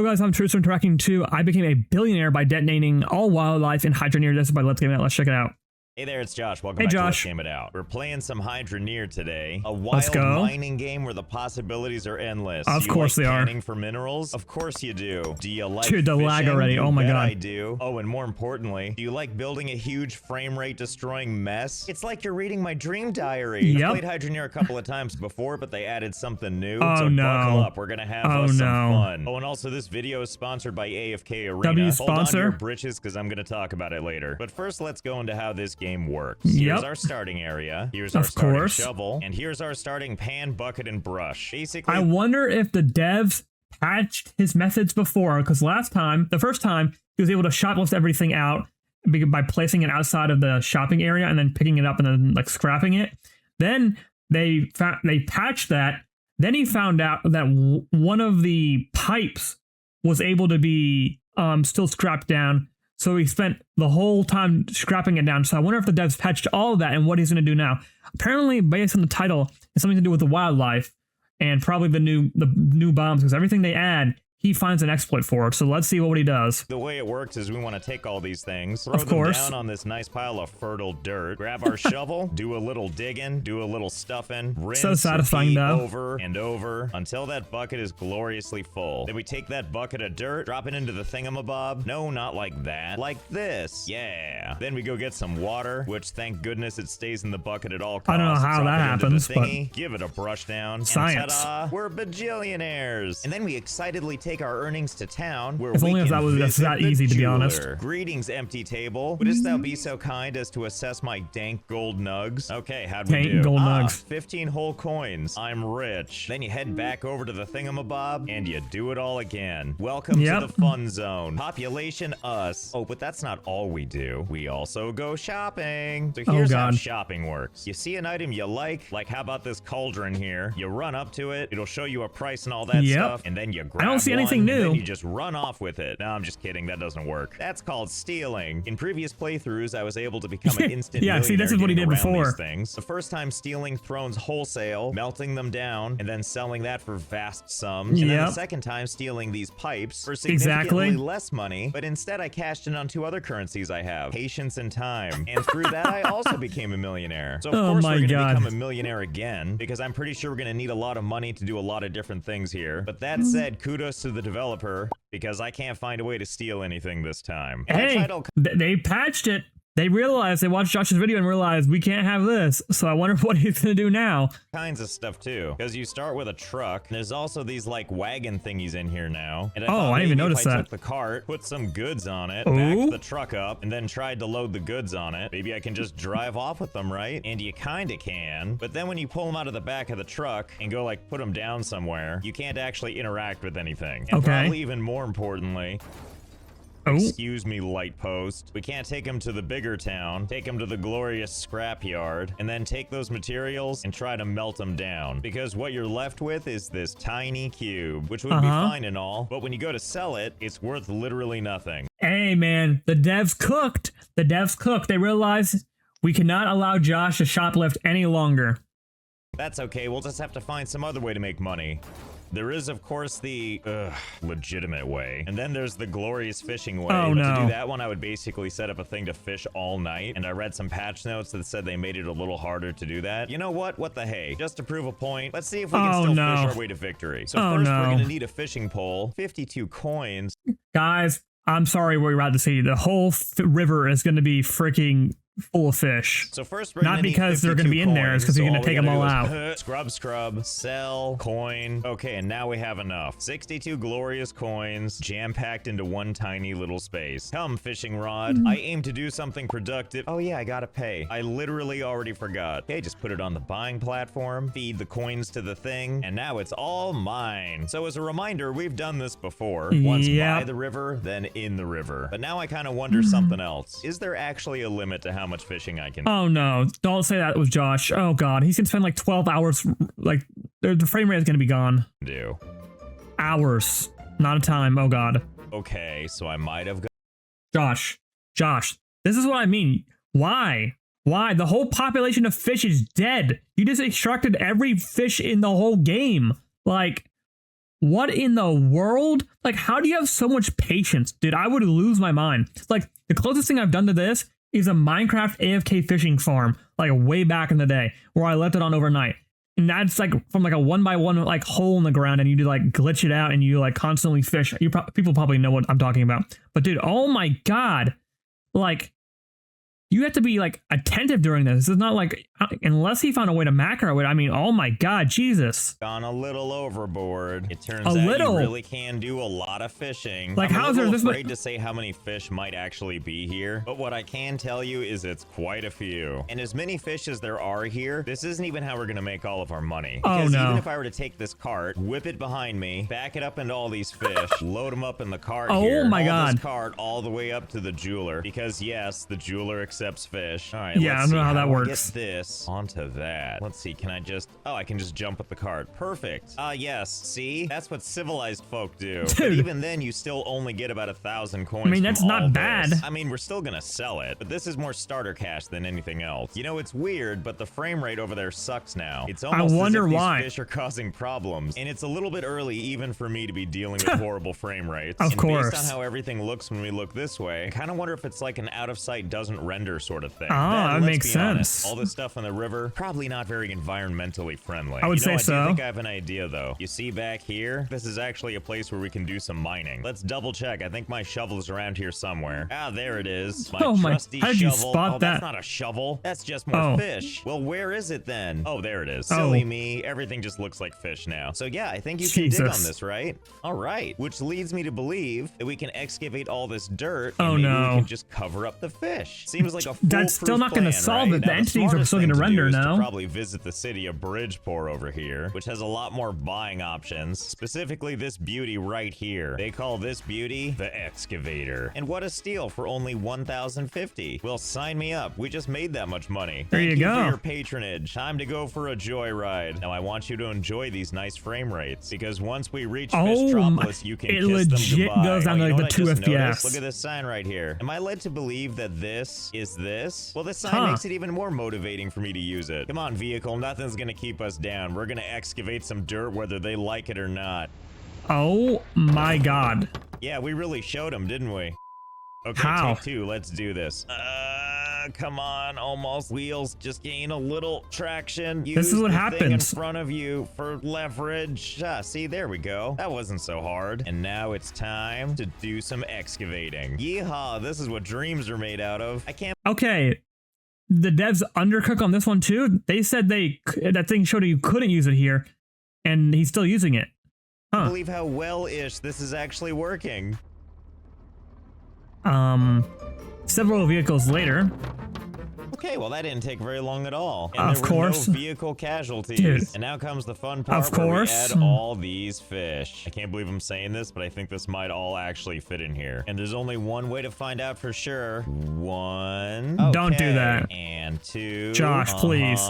Yo guys, I'm Truzuo Tracking 2. I became a billionaire by detonating all wildlife in Hydroneer. This is by Let's Game It Out. Let's check it out. Hey there, it's Josh. Welcome back to Let's Game It Out. We're playing some Hydroneer today. A wild mining game where the possibilities are endless. Of course they are. Panning for minerals? Of course you do. Do you like Dude, the fishing? lag already. Oh my god. I do. Oh, and more importantly, do you like building a huge frame rate destroying mess? It's like you're reading my dream diary. Yep. I've played Hydroneer a couple of times before, but they added something new. Oh so no. buckle up. We're gonna have some fun. Oh, and also this video is sponsored by AFK Arena. W Hold on to sponsor. your britches because I'm gonna talk about it later. But first, let's go into how this game works. Yep. Here's our starting area. Here's our starting shovel. And here's our starting pan, bucket, and brush. Basically, I wonder if the devs patched his methods before, because the first time, he was able to shoplift everything out by placing it outside of the shopping area and then picking it up and then like scrapping it. Then they patched that. Then he found out that one of the pipes was able to be still scrapped down. So he spent the whole time scrapping it down. So I wonder if the devs patched all of that and what he's going to do now. Apparently, based on the title, it's something to do with the wildlife and probably the new bombs, because everything they add, he finds an exploit for it. So let's see what he does. The way it works is we want to take all these things, throw them down on this nice pile of fertile dirt, grab our shovel, do a little digging, do a little stuffing, rinse, so satisfying though. Over and over until that bucket is gloriously full. Then we take that bucket of dirt, drop it into the thingamabob. No, not like that. Like this. Yeah. Then we go get some water, which thank goodness it stays in the bucket at all costs. I don't know how that happens, but give it a brush down. Science. And ta-da, we're bajillionaires. And then we excitedly take our earnings to town, where if we only if can that was that easy, to be honest. Greetings, empty table. Wouldst thou be so kind as to assess my dank gold nugs? Okay, how'd we do? Gold nugs. 15 whole coins. I'm rich. Then you head back over to the thingamabob, and you do it all again. Welcome to the fun zone. Population us. Oh, but that's not all we do. We also go shopping. So here's how shopping works. You see an item you like how about this cauldron here? You run up to it. It'll show you a price and all that stuff, and then you grab I don't see anything new. Then you just run off with it. No, I'm just kidding. That doesn't work. That's called stealing. In previous playthroughs, I was able to become an instant millionaire. See, this is what he did before. Things. The first time stealing thrones wholesale, melting them down, and then selling that for vast sums. And then the second time stealing these pipes for significantly less money, but instead I cashed in on two other currencies I have, patience and time. And through that, I also became a millionaire. So of course we're going to become a millionaire again, because I'm pretty sure we're going to need a lot of money to do a lot of different things here. But that said, kudos to the developer, because I can't find a way to steal anything this time. Hey, they patched it. They realized, they watched Josh's video and realized we can't have this. So I wonder what he's gonna do now. Kinds of stuff too, because you start with a truck. There's also these like wagon thingies in here now. And I didn't even notice that. Took the cart, put some goods on it, backed the truck up, and then tried to load the goods on it. Maybe I can just drive off with them, right? And you kinda can. But then when you pull them out of the back of the truck and go like put them down somewhere, you can't actually interact with anything. And probably even more importantly, excuse me, light post, we can't take them to the bigger town, take them to the glorious scrapyard, and then take those materials and try to melt them down. Because what you're left with is this tiny cube, which would be fine and all, but when you go to sell it, it's worth literally nothing. Hey man, the devs cooked. The devs cooked. They realized we cannot allow Josh to shoplift any longer. That's okay, we'll just have to find some other way to make money. There is, of course, the legitimate way. And then there's the glorious fishing way. Oh, but to do that one, I would basically set up a thing to fish all night. And I read some patch notes that said they made it a little harder to do that. You know what? What the hey? Just to prove a point, let's see if we can still fish our way to victory. So first, we're going to need a fishing pole, 52 coins. Guys, I'm sorry what you're about to see. The whole river is going to be freaking full of fish. So first, we're not because they're going to be in there, it's because you're going to take them all out. Scrub, sell, coin. Okay, and now we have enough. 62 glorious coins jam-packed into one tiny little space. Come, fishing rod. I aim to do something productive. Oh yeah, I gotta pay. I literally already forgot. Okay, just put it on the buying platform, feed the coins to the thing, and now it's all mine. So as a reminder, we've done this before. Once by the river, then in the river. But now I kind of wonder something else. Is there actually a limit to how much fishing I can? Oh no, don't say that with Josh. Oh god, he's gonna spend like 12 hours, like the frame rate is gonna be gone. Hours, not a time. Oh god. Okay, so I might have Josh, this is what I mean. Why the whole population of fish is dead? You just extracted every fish in the whole game. Like, what in the world? Like, how do you have so much patience? Dude, I would lose my mind. It's like, the closest thing I've done to this is a Minecraft AFK fishing farm, like way back in the day, where I left it on overnight. And that's like from like a 1x1 like hole in the ground, and you do like glitch it out and you like constantly fish. People probably know what I'm talking about. But dude, oh my God. Like, you have to be like attentive during this. This is not like, unless he found a way to macro it. I mean, oh my God, Jesus. Gone a little overboard. It turns A out little? you really can do a lot of fishing. Like, I'm how is there this much? afraid to say how many fish might actually be here, but what I can tell you is it's quite a few. And as many fish as there are here, this isn't even how we're gonna make all of our money. Oh, Because no. even if I were to take this cart, whip it behind me, back it up into all these fish, load them up in the cart Oh here, my haul God. this cart all the way up to the jeweler, because yes, the jeweler accepts fish. All right, Yeah, let's I don't know see, how that do I works. Get this onto that. Let's see, can I just, oh, I can just jump with the cart. Perfect. Yes, see? That's what civilized folk do. But Dude. even then, you still only get about 1,000 coins. I mean, from that's all not this. bad. I mean, we're still gonna sell it, but this is more starter cash than anything else. You know, it's weird, but the frame rate over there sucks now. It's almost wonder as if why. these fish are causing problems, and it's a little bit early even for me to be dealing with horrible frame rates. Of and course. based on how everything looks when we look this way, I kind of wonder if it's like an out of sight doesn't render sort of thing. Ah, Then, that let's makes be honest, sense. all this stuff in the river, probably not very environmentally friendly. I would You know, say so. I do think I have an idea though. You see back here, this is actually a place where we can do some mining. Let's double check. I think my shovel is around here somewhere. Ah, there it is. My Oh my- trusty how did you shovel. spot Oh, that? that's not a shovel. That's just more Oh. fish. Well, where is it then? Oh, there it is. Oh. Silly me. Everything just looks like fish now. So yeah, I think you can dig on Jesus. this, right? All right. Which leads me to believe that we can excavate all this dirt and Oh, maybe no. we can just cover up the fish. Seems like a That's still foolproof not gonna plan, solve right? it. The Now, entities are smartest still thing gonna to do render is to now. probably visit the city of Bridgeport over here, which has a lot more buying options, specifically this beauty right here. They call this beauty the excavator. And what a steal for only 1,050. Well, sign me up. We just made that much money. There Thank you you go. for your patronage. Time to go for a joyride. Now I want you to enjoy these nice frame rates, because once we reach Oh Fishtropolis, my- you can it kiss them legit goodbye. goes down Oh, to, you like, know the what I 2 just noticed? FPS. Look at this sign right here. Am I led to believe that this is this? Well, this sign Huh. makes it even more motivating for me to use it. Come on, vehicle. Nothing's gonna keep us down. We're gonna excavate some dirt whether they like it or not. Oh my God. Yeah, we really showed them, didn't we? Okay, How? take two. Let's do this. Come on, almost. Wheels just gain a little traction. Use This is what the thing in happens. front of you for leverage. See, there we go. That wasn't so hard. And now it's time to do some excavating. Yeehaw, this is what dreams are made out of. I can't Okay. The devs undercook on this one too. They said that thing showed you couldn't use it here, and he's still using it. Huh. believe how well-ish this is actually working. Several vehicles later. Okay, well that didn't take very long at all. And Of there were course. no vehicle casualties. Dude. And now comes the fun part Of where we course. add all these fish. I can't believe I'm saying this, but I think this might all actually fit in here. And there's only one way to find out for sure. One. Don't do Okay. that. And two. Josh, please.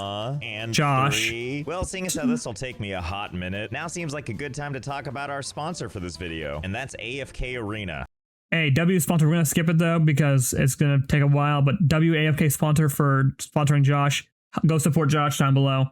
And Josh. three. Well, seeing as how this will take me a hot minute, now seems like a good time to talk about our sponsor for this video. And that's AFK Arena. Hey, W sponsor. We're gonna skip it though because it's gonna take a while. But WAFK sponsor for sponsoring Josh. Go support Josh down below.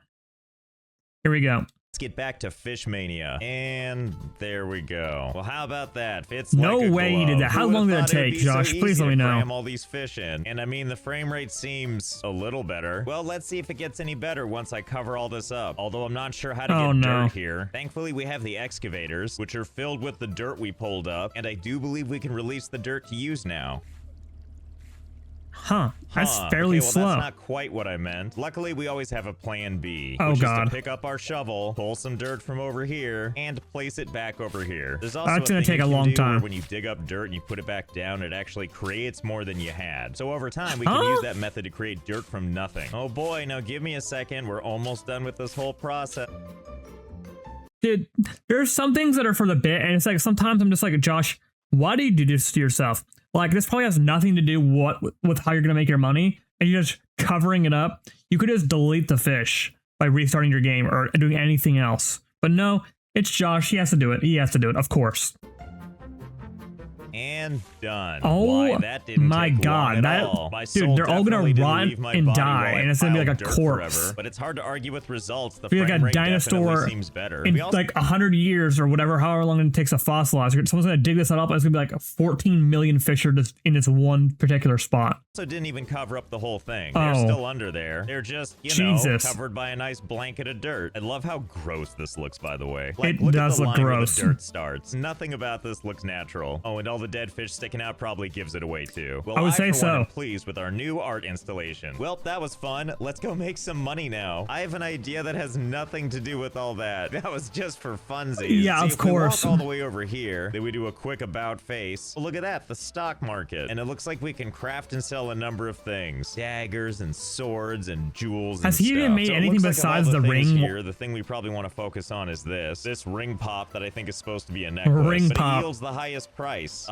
Here we go. Let's get back to Fish Mania. And there we go. Well, how about that? Fits No like a way you glove. did that. How Who long would've did it thought it'd take, be so Josh? Please easy let me to know. cram all these fish in? And I mean, the frame rate seems a little better. Well, let's see if it gets any better once I cover all this up. Although I'm not sure how to Oh, get no. dirt here. Thankfully, we have the excavators, which are filled with the dirt we pulled up. And I do believe we can release the dirt to use now. Huh. That's Huh, fairly okay, well, slow. That's not quite what I meant. Luckily, we always have a plan B. Oh, which God. is to pick up our shovel, pull some dirt from over here, and place it back over here. There's also That's a gonna thing take you a can long do time. where when you dig up dirt and you put it back down, it actually creates more than you had. So over time, we can Huh? use that method to create dirt from nothing. Oh boy, now give me a second. We're almost done with this whole process. Dude, there's some things that are for the bit, and it's like sometimes I'm just like, Josh, why do you do this to yourself? Like, this probably has nothing to do with how you're gonna make your money, and you're just covering it up. You could just delete the fish by restarting your game or doing anything else. But no, it's Josh. He has to do it. He has to do it, of course. And done. Oh Why, that didn't my take long god, at all. My dude, soul they're all gonna definitely didn't rot leave my and body die, while I and it's gonna be like piled a dirt corpse. forever, but it's hard to argue with results. The Be like frame a rate dinosaur definitely seems better. in We also like 100 years or whatever, however long it takes to fossilize. Someone's gonna dig this up, and it's gonna be like 14 million fish are just in this one particular spot. didn't even cover up the whole thing. They're still under there. They're just, you know, covered by a nice blanket of dirt. I love how gross this looks, by the way. Like, it look does at the look line gross. where the dirt starts. Nothing about this looks natural. Oh, and all the dead fish sticking out probably gives it away too. Well, I would say for one, so. am pleased with our new art installation. Well, that was fun. Let's go make some money now. I have an idea that has nothing to do with all that. That was just for funsies. Yeah, See, of if we course. walk all the way over here, then we do a quick about face. Well, look at that, the stock market. And it looks like we can craft and sell a number of things. Daggers and swords and jewels Has and he stuff. even made So it anything looks like of all besides the things ring? Here, the thing we probably want to focus on is this ring pop that I think is supposed to be a necklace. Ring but pop. it yields the highest price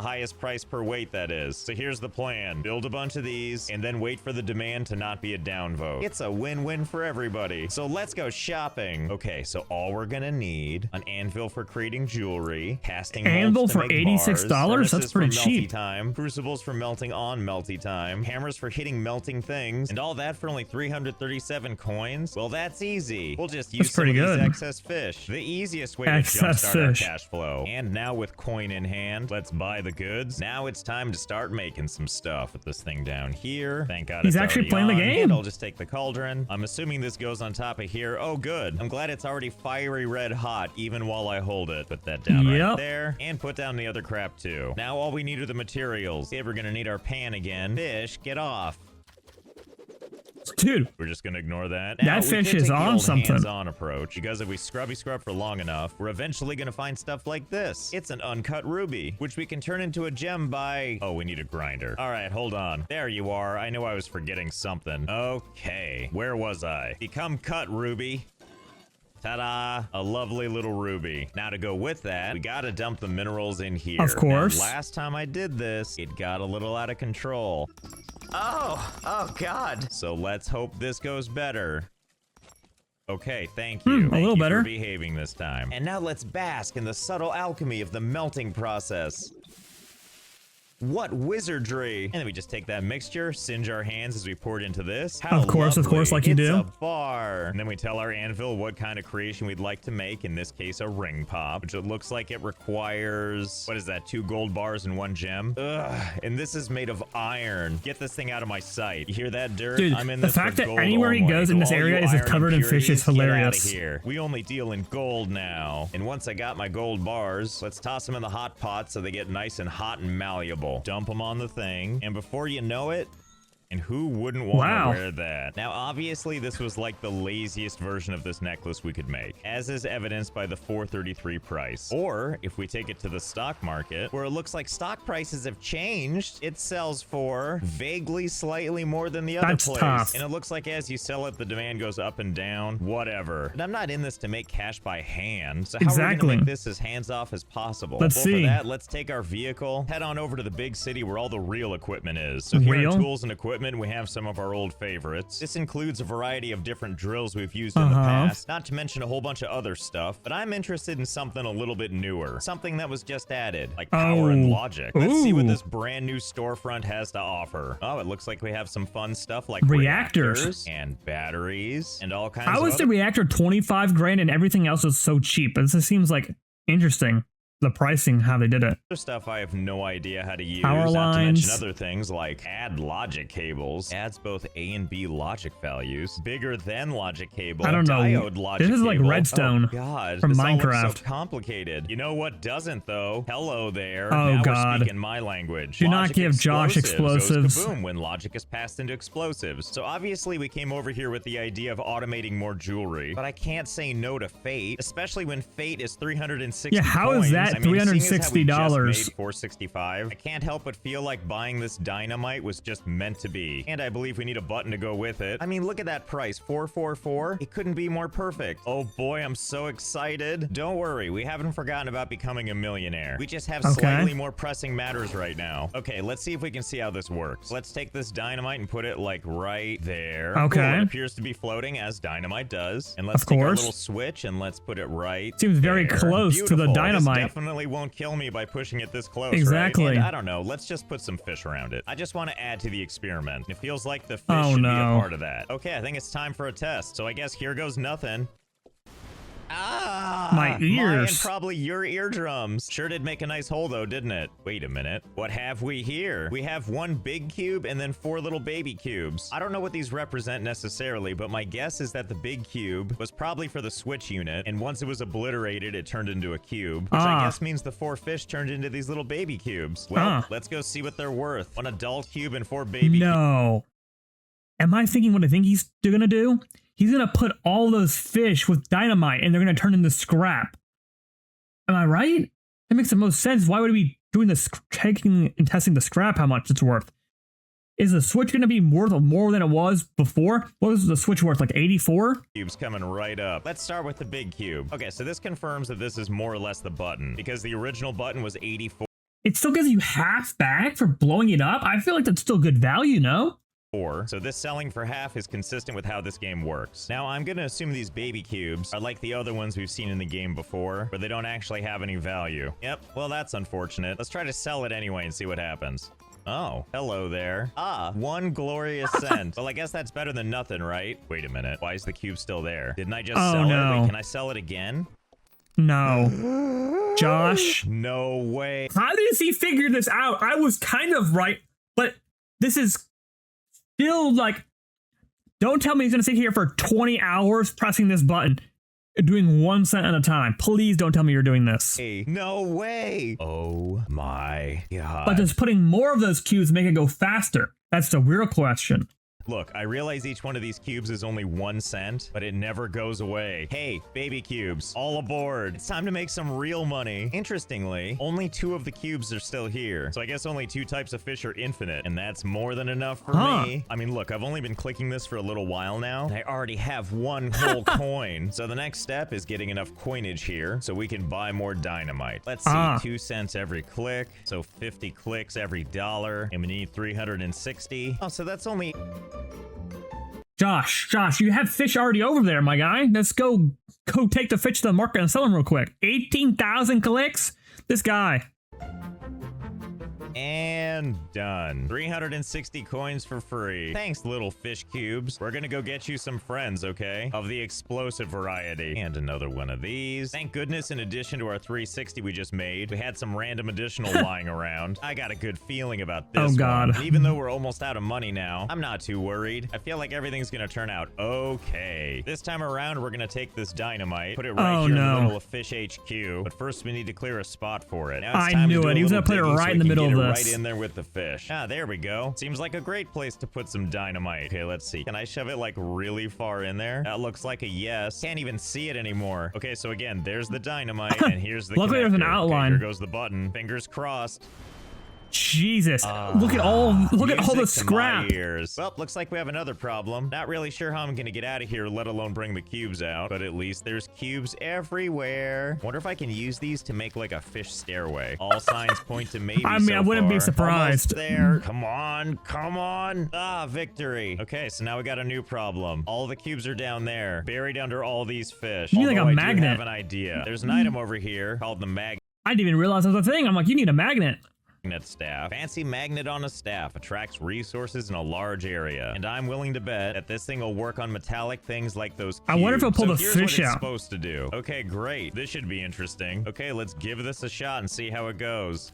per weight, that is. So here's the plan. Build a bunch of these and then wait for the demand to not be a downvote. It's a win-win for everybody. So let's go shopping. Okay, so all we're gonna need: an anvil for creating jewelry, casting Anvil molds to for make $86? bars, That's pretty for melty cheap. time, crucibles for melting on melty time, hammers for hitting melting things, and all that for only 337 coins. Well, that's easy. We'll just use some of pretty these good. excess fish. The easiest way to Excess jumpstart our fish. cash flow. And now with coin in hand, let's buy the goods. Now it's time to start making some stuff. Put this thing down here. Thank God He's it's actually already playing the on. game. And I'll just take the cauldron. I'm assuming this goes on top of here. Oh, good. I'm glad it's already fiery red hot even while I hold it. Put that down right there. And put down the other crap too. Now all we need are the materials. Okay, we're gonna need our pan again. Fish, get off. Dude, We're just gonna ignore that. That Now, we fish could is take the on old something. hands-on approach, because if we scrub for long enough, we're eventually gonna find stuff like this. It's an uncut ruby, which we can turn into a gem by... Oh, we need a grinder. All right, hold on. There you are. I knew I was forgetting something. Okay, where was I? Become cut, ruby. Ta-da! A lovely little ruby. Now to go with that, we gotta dump the minerals in here. Of course. Now, last time I did this, it got a little out of control. Oh God. So let's hope this goes better. Okay, thank you. A little better. For behaving this time. And now let's bask in the subtle alchemy of the melting process. What wizardry! And then we just take that mixture, singe our hands as we pour it into this. How Of course, lovely. like you It's do. a bar. And then we tell our anvil what kind of creation we'd like to make. In this case, a ring pop, which it looks like it requires, what is that, 2 gold bars and 1 gem? Ugh, and this is made of iron. Get this thing out of my sight. You hear that, dirt? Dude, I'm in the this fact for that gold anywhere he only. goes in So this all area you is just iron covered in fish is impurities, get outta hilarious. here. We only deal in gold now. And once I got my gold bars, let's toss them in the hot pot so they get nice and hot and malleable. Dump them on the thing, and before you know it, and who wouldn't want to wear that? Now, obviously, this was like the laziest version of this necklace we could make, as is evidenced by the $433 price. Or, if we take it to the stock market, where it looks like stock prices have changed, it sells for vaguely slightly more than the other That's place. tough. And it looks like as you sell it, the demand goes up and down, whatever. And I'm not in this to make cash by hand, so how are we Exactly. gonna make this as hands-off as possible? Let's see. For that, let's take our vehicle, head on over to the big city where all the real equipment is. So here Real? are tools and equipment. We have some of our old favorites. This includes a variety of different drills we've used in the past, not to mention a whole bunch of other stuff, but I'm interested in something a little bit newer, something that was just added, like power and logic. Let's see what this brand new storefront has to offer. Oh, it looks like we have some fun stuff like Reactors. and batteries and all kinds How of is other the reactor 25 grand and everything else is so cheap? This seems like interesting. The pricing, how they did it. other stuff I have no idea how to use. Power not to lines. mention other things like add logic cables. Adds both A and B logic values. Bigger than logic cable. I don't know. Diode logic This is like cable. redstone Oh, God. from This all looks Minecraft. so complicated. You know what doesn't though? Hello there. Oh, now God. We're speaking my language. Do not Logic give Josh goes explosives. kaboom when logic is passed into explosives. So obviously we came over here with the idea of automating more jewelry, but I can't say no to fate, especially when fate is 360 Yeah, how is coins. that I mean, seeing as how we $360? just made $465. I can't help but feel like buying this dynamite was just meant to be. And I believe we need a button to go with it. I mean, look at that price, $444. It couldn't be more perfect. Oh boy, I'm so excited. Don't worry, we haven't forgotten about becoming a millionaire. We just have slightly more pressing matters right now. Okay, let's see if we can see how this works. Let's take this dynamite and put it like right there. Okay. Cool, it appears to be floating as dynamite does. And let's take our little switch and let's put it right Seems very there. close to the Beautiful. dynamite. This definitely won't kill me by pushing it this close, Exactly. right? And I don't know. Let's just put some fish around it. I just want to add to the experiment. It feels like the fish should be a part of that. Okay, I think it's time for a test. So I guess here goes nothing. Ah, my ears. And probably your eardrums. Sure did make a nice hole though, didn't it? Wait a minute. What have we here? We have one big cube and then 4 little baby cubes. I don't know what these represent necessarily, but my guess is that the big cube was probably for the switch unit, and once it was obliterated, it turned into a cube, which I guess means the 4 fish turned into these little baby cubes. Well, let's go see what they're worth. 1 adult cube and 4 baby cubes. No. Am I thinking what I think he's gonna do? He's gonna put all those fish with dynamite and they're gonna turn into scrap. Am I right? That makes the most sense. Why would we be doing this, checking and testing the scrap, how much it's worth? Is the switch gonna be worth more than it was before? What was the switch worth, like 84? Cubes coming right up. Let's start with the big cube. Okay, so this confirms that this is more or less the button, because the original button was 84. It still gives you half back for blowing it up? I feel like that's still good value, no? So this selling for half is consistent with how this game works. Now, I'm gonna assume these baby cubes are like the other ones we've seen in the game before, where they don't actually have any value. Yep, well, that's unfortunate. Let's try to sell it anyway and see what happens. Oh, hello there. Ah, 1 glorious cent. Well, I guess that's better than nothing, right? Wait a minute. Why is the cube still there? Didn't I just sell it? Wait, can I sell it again? No. Josh? No way. How does he figure this out? I was kind of right, but this is still like, don't tell me he's gonna sit here for 20 hours pressing this button, doing 1 cent at a time. Please don't tell me you're doing this. Hey, no way. Oh my God. But does putting more of those cubes make it go faster? That's the real question. Look, I realize each one of these cubes is only 1 cent, but it never goes away. Hey, baby cubes, all aboard. It's time to make some real money. Interestingly, only 2 of the cubes are still here. So I guess only 2 types of fish are infinite, and that's more than enough for me. I mean, look, I've only been clicking this for a little while now, and I already have 1 whole coin. So the next step is getting enough coinage here so we can buy more dynamite. Let's see, 2 cents every click, so 50 clicks every $1, and we need 360. Oh, so that's only... Josh, you have fish already over there, my guy. Let's go take the fish to the market and sell them real quick. 18,000 clicks? This guy. And done. 360 coins for free. Thanks, little fish cubes. We're gonna go get you some friends, okay? Of the explosive variety. And another one of these. Thank goodness, in addition to our 360 we just made, we had some random additional lying around. I got a good feeling about this God. one. Even though we're almost out of money now, I'm not too worried. I feel like everything's gonna turn out okay. This time around, we're gonna take this dynamite, put it right here in the middle of Fish HQ. But first, we need to clear a spot for it. Now it's time I knew to do it. a He was gonna little put it digging right so in the we can middle get of it this. right in there with the fish. Ah, there we go. Seems like a great place to put some dynamite. Okay, let's see. Can I shove it like really far in there? That looks like a yes. Can't even see it anymore. Okay, so again, there's the dynamite and here's the Luckily there's an connector. outline. Okay, here goes the button. Fingers crossed. Jesus, look at all the scrap. Well, looks like we have another problem. Not really sure how I'm gonna get out of here, let alone bring the cubes out, but at least there's cubes everywhere. Wonder if I can use these to make like a fish stairway. All signs point to maybe. I mean, I wouldn't be surprised. Almost there. Come on. Ah, victory. Okay, so now we got a new problem. All the cubes are down there, buried under all these fish. You need like a I magnet. do have an idea. There's an item over here called the magnet I didn't even realize that was a thing. I'm like, you need a magnet. staff. Fancy magnet on a staff attracts resources in a large area, and I'm willing to bet that this thing will work on metallic things like those cubes. I wonder if it'll pull the here's fish what it's out. supposed to do. Okay, great. This should be interesting. Okay, let's give this a shot and see how it goes.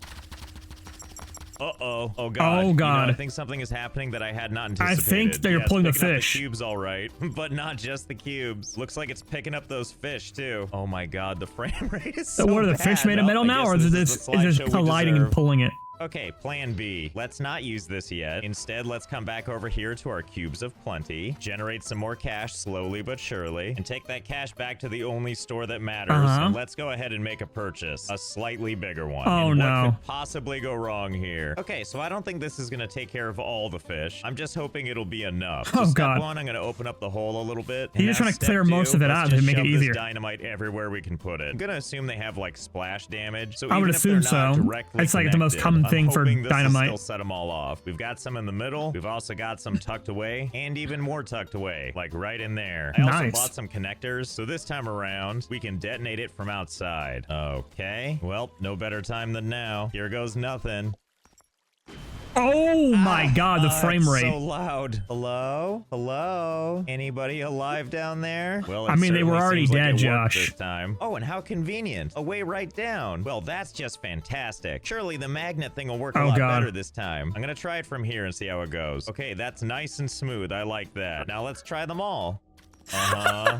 Uh-oh. Oh, God. Oh, God. You know, I think something is happening that I had not anticipated. I think that you're it's pulling the picking up fish. The cubes, all right. But not just the cubes. Looks like it's picking up those fish, too. Oh, my God. The frame rate is so What are the bad. fish made of metal now, or is it just colliding and pulling it? Okay, plan B. Let's not use this yet. Instead, let's come back over here to our cubes of plenty, generate some more cash slowly but surely, and take that cash back to the only store that matters. And let's go ahead and make a purchase, a slightly bigger one. Oh, and no. What could possibly go wrong here? Okay, so I don't think this is going to take care of all the fish. I'm just hoping it'll be enough. So step one, I'm going to open up the hole a little bit. You're just trying to clear most of it out to make it easier. Dynamite everywhere we can put it. I'm going to assume they have like splash damage. So I would assume so. It's like the most common one thing for hoping this will dynamite. still set them all off. We've got some in the middle. We've also got some tucked away, and even more tucked away, like right in there. I also bought some connectors, so this time around we can detonate it from outside. Okay, well, no better time than now. Here goes nothing. Oh my god, the frame rate. So loud. Hello? Hello? Anybody alive down there? Well, I mean, they were already dead, Josh. This time. Oh, and how convenient. A way right down. Well, that's just fantastic. Surely the magnet thing will work a lot better this time. I'm gonna try it from here and see how it goes. Okay, that's nice and smooth. I like that. Now let's try them all.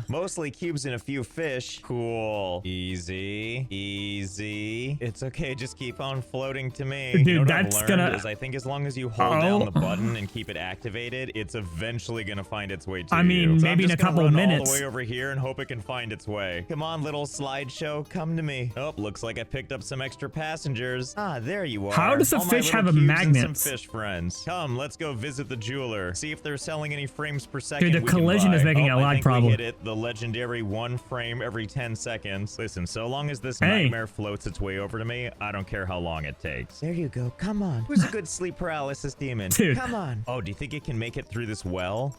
Mostly cubes and a few fish. Cool. Easy. Easy. It's okay. Just keep on floating to me. Dude, you know what that's I've learned gonna... is I think as long as you hold down the button and keep it activated, it's eventually gonna find its way to you. I mean, maybe in a couple of minutes. All the way over here and hope it can find its way. Come on, little slideshow. Come to me. Oh, looks like I picked up some extra passengers. Ah, there you are. How does a fish have a magnet? Some fish friends. Come, let's go visit the jeweler. See if they're selling any frames per second. Dude, the collision is making a lag problem. We hit it. The legendary 1 frame every 10 seconds. Listen, so long as this nightmare floats its way over to me, I don't care how long it takes. There you go. Come on. Who's a good sleep paralysis demon? Dude. Come on. Oh, do you think it can make it through this well?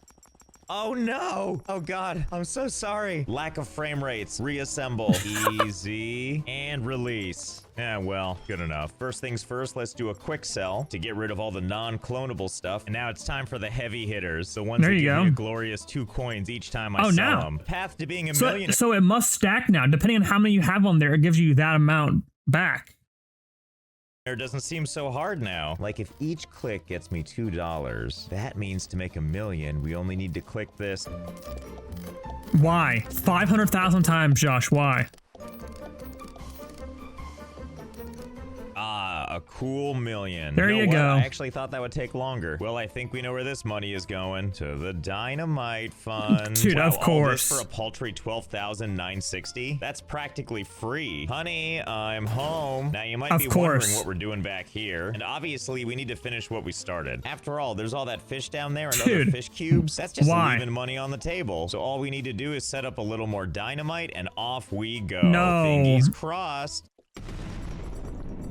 Oh no! Oh god, I'm so sorry. Lack of frame rates. Reassemble. Easy. And release. Yeah, well, good enough. First things first, let's do a quick sell to get rid of all the non-clonable stuff. And now it's time for the heavy hitters. The ones that give me a glorious 2 coins each time I sell them. Path to being a millionaire. So it must stack now. Depending on how many you have on there, it gives you that amount back. Doesn't seem so hard now. Like if each click gets me $2, that means to make a million, we only need to click this. Why? 500,000 times, Josh. Why? A cool million. There you go. I actually thought that would take longer. Well, I think we know where this money is going. To the dynamite fund. Dude, of course. All this for a paltry $12,960? That's practically free. Honey, I'm home. Now, you might be wondering what we're doing back here. And obviously, we need to finish what we started. After all, there's all that fish down there and other fish cubes. That's just leaving money on the table. So all we need to do is set up a little more dynamite and off we go. No. Fingers crossed.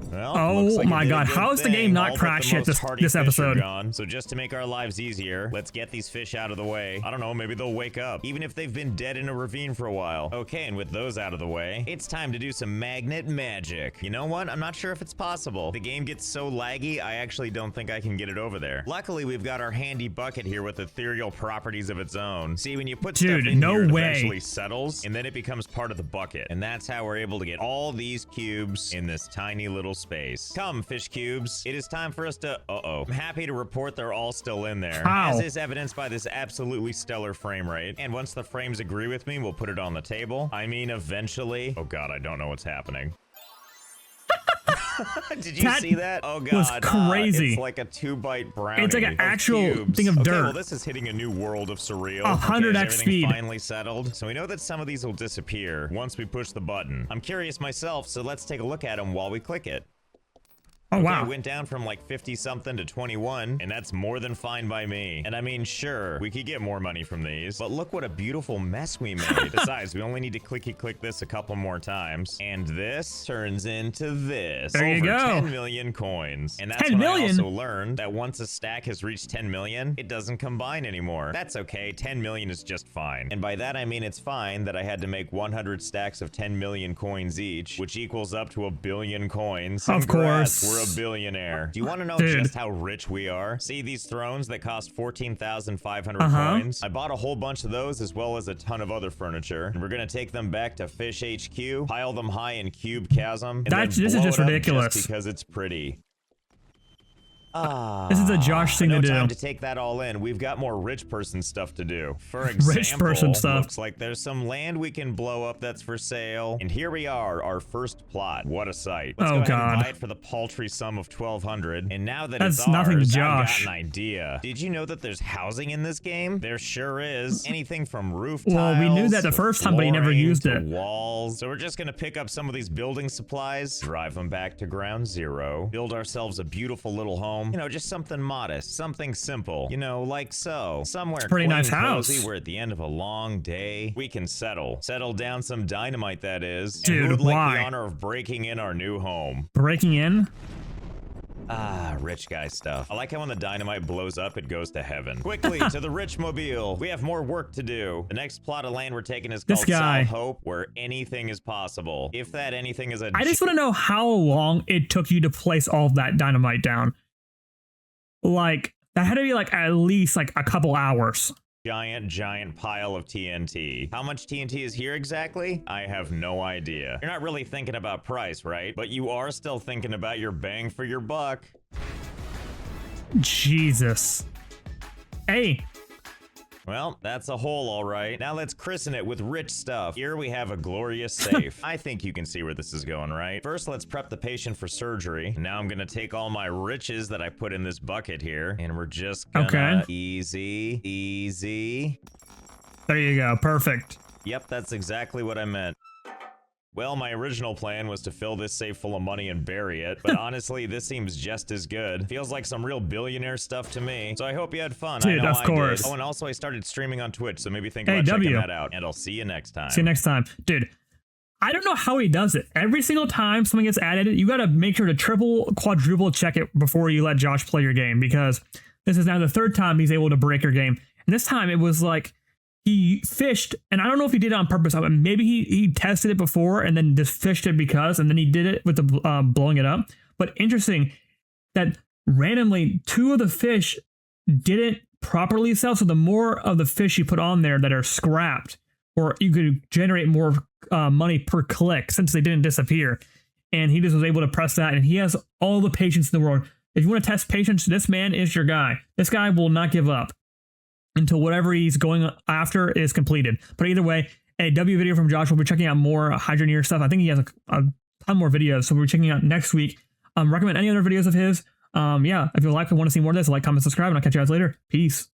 Well, oh my god, how is the game not crashed yet this episode? So just to make our lives easier, let's get these fish out of the way. I don't know, maybe they'll wake up, even if they've been dead in a ravine for a while. Okay, and with those out of the way, it's time to do some magnet magic. You know what? I'm not sure if it's possible. The game gets so laggy, I actually don't think I can get it over there. Luckily, we've got our handy bucket here with ethereal properties of its own. See, when you put stuff in here, it eventually settles, and then it becomes part of the bucket. And that's how we're able to get all these cubes in this tiny little space. Come, fish cubes. It is time for us to... I'm happy to report they're all still in there. As is evidenced by this absolutely stellar frame rate. And once the frames agree with me, we'll put it on the table. I mean, eventually... Oh god, I don't know what's happening. Did you see that? Oh god, was crazy. It's like a 2-byte brownie. It's like an actual cubes. thing of dirt. Well, this is hitting a new world of surreal. 100x speed. Finally settled. So we know that some of these will disappear once we push the button. I'm curious myself, so let's take a look at them while we click it. Oh, wow. It went down from like 50 something to 21, and that's more than fine by me. And I mean, sure, we could get more money from these, but look what a beautiful mess we made. Besides, we only need to click this a couple more times, and this turns into this. There you go. 10 million coins. And that's when I also learned that once a stack has reached 10 million, it doesn't combine anymore. That's okay, 10 million is just fine. And by that I mean it's fine that I had to make 100 stacks of 10 million coins each, which equals up to 1 billion coins. Of course. We're a billionaire. Do you want to know just how rich we are? See these thrones that cost 14,500 coins? I bought a whole bunch of those as well as a ton of other furniture. And we're going to take them back to Fish HQ, pile them high in Cube Chasm, and this is just ridiculous. Just because it's pretty. This is a Josh thing to do. Time to take that all in. We've got more rich person stuff to do. For example, rich person stuff. Looks like there's some land we can blow up that's for sale. And here we are, our first plot. What a sight. Let's go ahead and buy it for the paltry sum of 1,200. And now that it's ours, I've got an idea. Did you know that there's housing in this game? There sure is. Anything from roof tiles. Well, we knew that the first time, but he never used it. Walls. So we're just gonna pick up some of these building supplies, drive them back to ground zero, build ourselves a beautiful little home. You know, just something modest, something simple. You know, like so. Somewhere pretty nice house. Cozy, where at the end of a long day, we can settle down some dynamite, that is. Dude, and who would like the honor of breaking in our new home? Breaking in? Ah, rich guy stuff. I like how when the dynamite blows up, it goes to heaven. Quickly, to the rich mobile. We have more work to do. The next plot of land we're taking is called South Hope, where anything is possible. If that anything is a... I just want to know how long it took you to place all of that dynamite down. Like, that had to be like at least like a couple hours. Giant pile of TNT. How much TNT is here exactly? I have no idea. You're not really thinking about price, right? But you are still thinking about your bang for your buck. Jesus. Hey. Well, that's a hole, all right. Now let's christen it with rich stuff. Here we have a glorious safe. I think you can see where this is going, right? First, let's prep the patient for surgery. Now I'm gonna take all my riches that I put in this bucket here, and we're just gonna easy. There you go, perfect. Yep, that's exactly what I meant. Well, my original plan was to fill this safe full of money and bury it, but honestly, this seems just as good. Feels like some real billionaire stuff to me. So I hope you had fun. Dude, I know of course. I did. Oh, and also I started streaming on Twitch, so maybe think about checking that out. And I'll see you next time. See you next time. Dude, I don't know how he does it. Every single time something gets added, you gotta make sure to triple, quadruple check it before you let Josh play your game, because this is now the third time he's able to break your game. And this time it was like, he fished, and I don't know if he did it on purpose. Maybe he tested it before and then just fished it because, and then he did it with the blowing it up. But interesting that randomly 2 of the fish didn't properly sell. So the more of the fish you put on there that are scrapped, or you could generate more money per click since they didn't disappear. And he just was able to press that, and he has all the patience in the world. If you want to test patience, this man is your guy. This guy will not give up until whatever he's going after is completed. But either way, a W video from Josh. We'll be checking out more Hydroneer stuff. I think he has a ton more videos, so we'll be checking out next week. Recommend any other videos of his. Yeah, if you like and want to see more of this, like, comment, subscribe, and I'll catch you guys later. Peace.